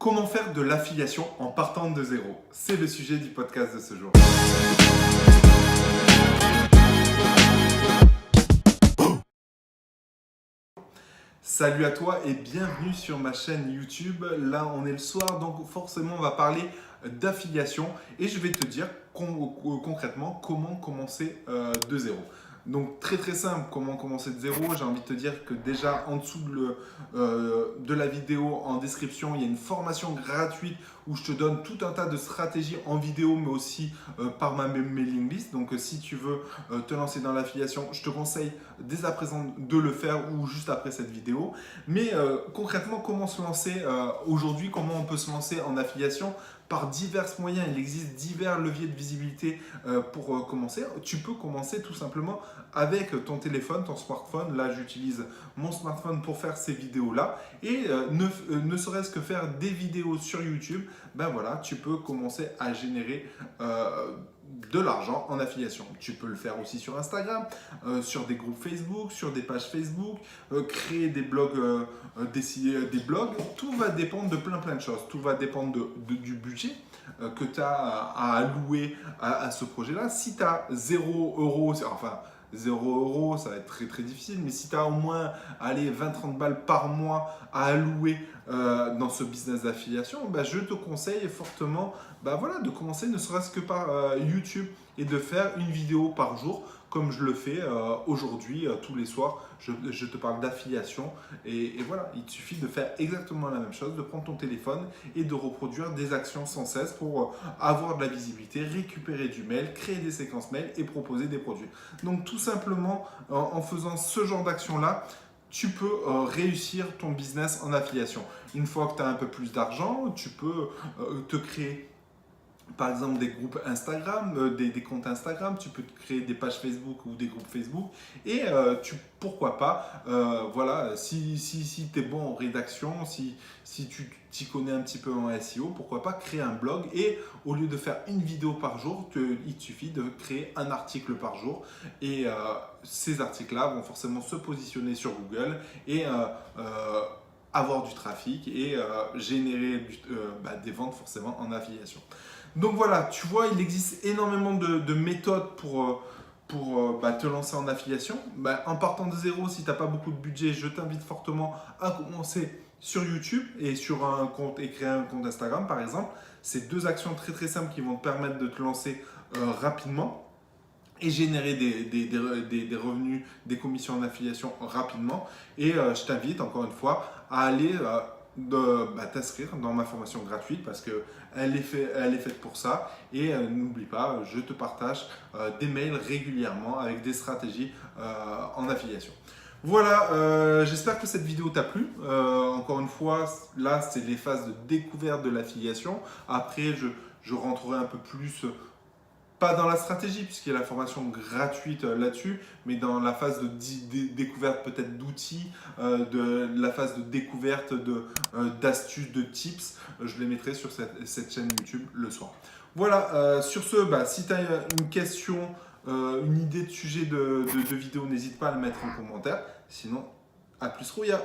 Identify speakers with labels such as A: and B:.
A: Comment faire de l'affiliation en partant de zéro? C'est le sujet du podcast de ce jour. Salut à toi et bienvenue sur ma chaîne YouTube. Là, on est le soir, donc forcément, on va parler d'affiliation et je vais te dire concrètement comment commencer de zéro. Donc très très simple, comment commencer de zéro. J'ai envie de te dire que déjà en dessous de la vidéo, en description, il y a une formation gratuite où je te donne tout un tas de stratégies en vidéo, mais aussi par ma mailing list. Donc si tu veux te lancer dans l'affiliation, je te conseille dès à présent de le faire ou juste après cette vidéo. Mais concrètement, comment se lancer aujourd'hui? Comment on peut se lancer en affiliation? Par divers moyens, il existe divers leviers de visibilité pour commencer. Tu peux commencer tout simplement avec ton téléphone, ton smartphone. Là, j'utilise mon smartphone pour faire ces vidéos-là. Et ne serait-ce que faire des vidéos sur YouTube, ben voilà, tu peux commencer à générer de l'argent en affiliation. Tu peux le faire aussi sur Instagram, sur des groupes Facebook, sur des pages Facebook, créer des blogs, des blogs. Tout va dépendre de plein de choses. Tout va dépendre du budget que tu as à allouer à ce projet-là. Si tu as 0 €, enfin 0 €, ça va être très très difficile, mais si tu as au moins 20-30 balles par mois à allouer dans ce business d'affiliation, bah, je te conseille fortement voilà, de commencer ne serait-ce que par YouTube et de faire une vidéo par jour comme je le fais aujourd'hui, tous les soirs. Je te parle d'affiliation et voilà, il te suffit de faire exactement la même chose, de prendre ton téléphone et de reproduire des actions sans cesse pour avoir de la visibilité, récupérer du mail, créer des séquences mail et proposer des produits. Donc tout simplement, en faisant ce genre d'action-là, tu peux réussir ton business en affiliation. Une fois que tu as un peu plus d'argent, tu peux te créer par exemple des groupes Instagram, des comptes Instagram, tu peux te créer des pages Facebook ou des groupes Facebook et pourquoi pas, voilà, si tu es bon en rédaction, si tu t'y connais un petit peu en SEO, pourquoi pas créer un blog et au lieu de faire une vidéo par jour, il te suffit de créer un article par jour et ces articles-là vont forcément se positionner sur Google et avoir du trafic et générer des ventes forcément en affiliation. Donc voilà, tu vois, il existe énormément de méthodes pour te lancer en affiliation. En partant de zéro, si tu n'as pas beaucoup de budget, je t'invite fortement à commencer sur YouTube et sur un compte et créer un compte Instagram par exemple. C'est deux actions très très simples qui vont te permettre de te lancer rapidement et générer des revenus, des commissions en affiliation rapidement. Et je t'invite encore une fois à aller t'inscrire dans ma formation gratuite parce qu'elle est faite pour ça. Et n'oublie pas, je te partage des mails régulièrement avec des stratégies en affiliation. Voilà, j'espère que cette vidéo t'a plu. Encore une fois, là, c'est les phases de découverte de l'affiliation. Après, je rentrerai un peu plus pas dans la stratégie, puisqu'il y a la formation gratuite là-dessus, mais dans la phase de découverte peut-être d'outils, de la phase de découverte d'astuces, de tips, je les mettrai sur cette chaîne YouTube le soir. Voilà, sur ce, si tu as une question, une idée de sujet de vidéo, n'hésite pas à le mettre en commentaire. Sinon, à plus, Rouya!